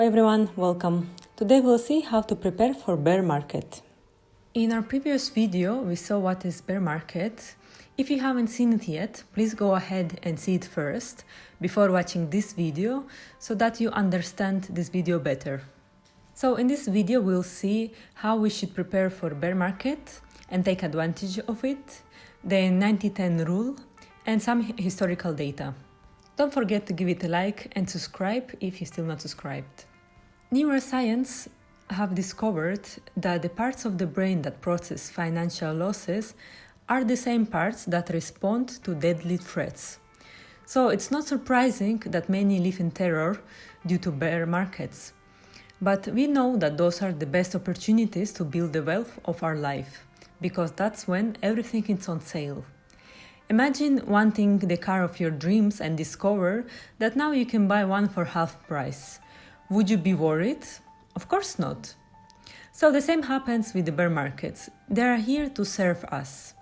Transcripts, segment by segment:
Hello everyone, welcome. Today we'll see how to prepare for bear market. In our previous video, we saw what is bear market. If you haven't seen it yet, please go ahead and see it first before watching this video so that you understand this video better. So in this video, we'll see how we should prepare for bear market and take advantage of it, the 90-10 rule, and some historical data. Don't forget to give it a like and subscribe if you're still not subscribed. Neuroscience have discovered that the parts of the brain that process financial losses are the same parts that respond to deadly threats. So it's not surprising that many live in terror due to bear markets. But we know that those are the best opportunities to build the wealth of our life, because that's when everything is on sale. Imagine wanting the car of your dreams and discover that now you can buy one for half price. Would you be worried? Of course not. So the same happens with the bear markets. They are here to serve us.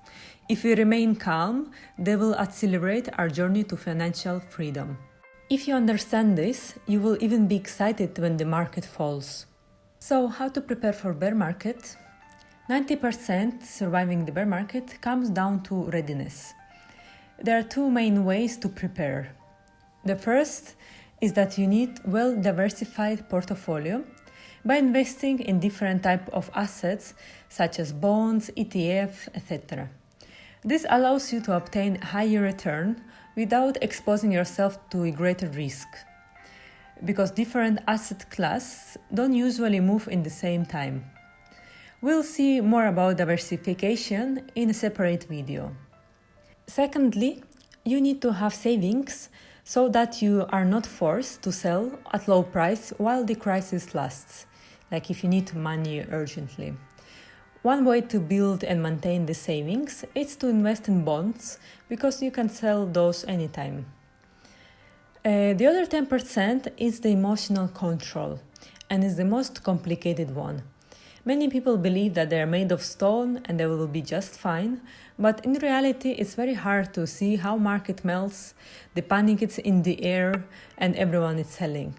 If we remain calm, they will accelerate our journey to financial freedom. If you understand this, you will even be excited when the market falls. So how to prepare for bear market? 90% surviving the bear market comes down to readiness. There are two main ways to prepare. The first is that you need well-diversified portfolio by investing in different types of assets such as bonds, ETF, etc. This allows you to obtain higher return without exposing yourself to a greater risk, because different asset classes don't usually move in the same time. We'll see more about diversification in a separate video. Secondly, you need to have savings so that you are not forced to sell at low price while the crisis lasts, like if you need money urgently. One way to build and maintain the savings is to invest in bonds, because you can sell those anytime. The other 10% is the emotional control, and is the most complicated one. Many people believe that they are made of stone and they will be just fine, but in reality it's very hard to see how market melts, the panic is in the air and everyone is selling.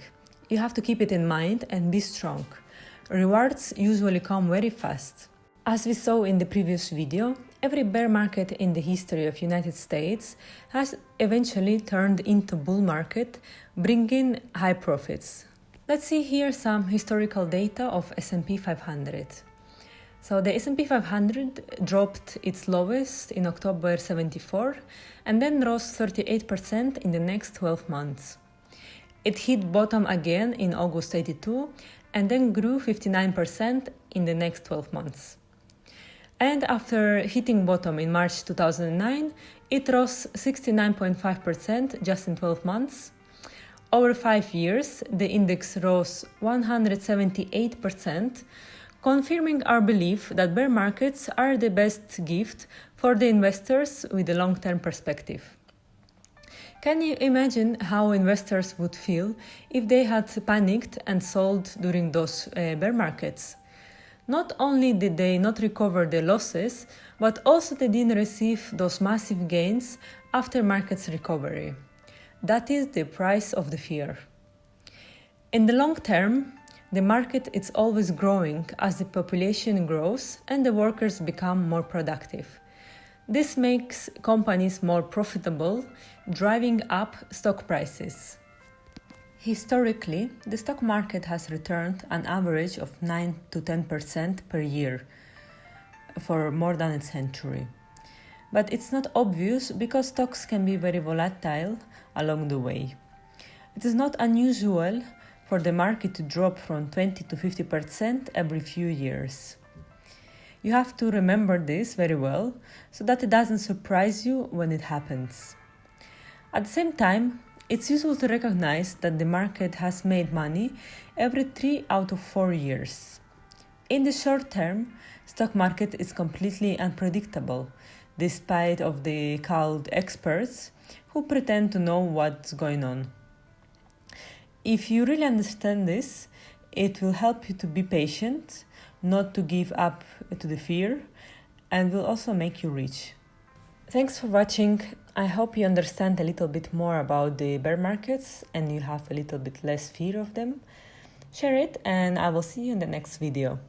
You have to keep it in mind and be strong. Rewards usually come very fast. As we saw in the previous video, every bear market in the history of United States has eventually turned into bull market, bringing high profits. Let's see here some historical data of S&P 500. So the S&P 500 dropped its lowest in October 74 and then rose 38% in the next 12 months. It hit bottom again in August 82 and then grew 59% in the next 12 months. And after hitting bottom in March 2009, it rose 69.5% just in 12 months. Over 5 years, the index rose 178%, confirming our belief that bear markets are the best gift for the investors with a long-term perspective. Can you imagine how investors would feel if they had panicked and sold during those bear markets? Not only did they not recover the losses, but also they didn't receive those massive gains after markets recovery. That is the price of the fear. In the long term, the market is always growing as the population grows and the workers become more productive. This makes companies more profitable, driving up stock prices. Historically, the stock market has returned an average of 9 to 10% per year for more than a century. But it's not obvious because stocks can be very volatile along the way. It is not unusual for the market to drop from 20 to 50% every few years. You have to remember this very well so that it doesn't surprise you when it happens. At the same time, it's useful to recognize that the market has made money every 3 out of 4 years. In the short term, stock market is completely unpredictable, despite of the called experts who pretend to know what's going on. If you really understand this, it will help you to be patient, not to give up to the fear, and will also make you rich. Thanks for watching. I hope you understand a little bit more about the bear markets and you have a little bit less fear of them. share it, and I will see you in the next video.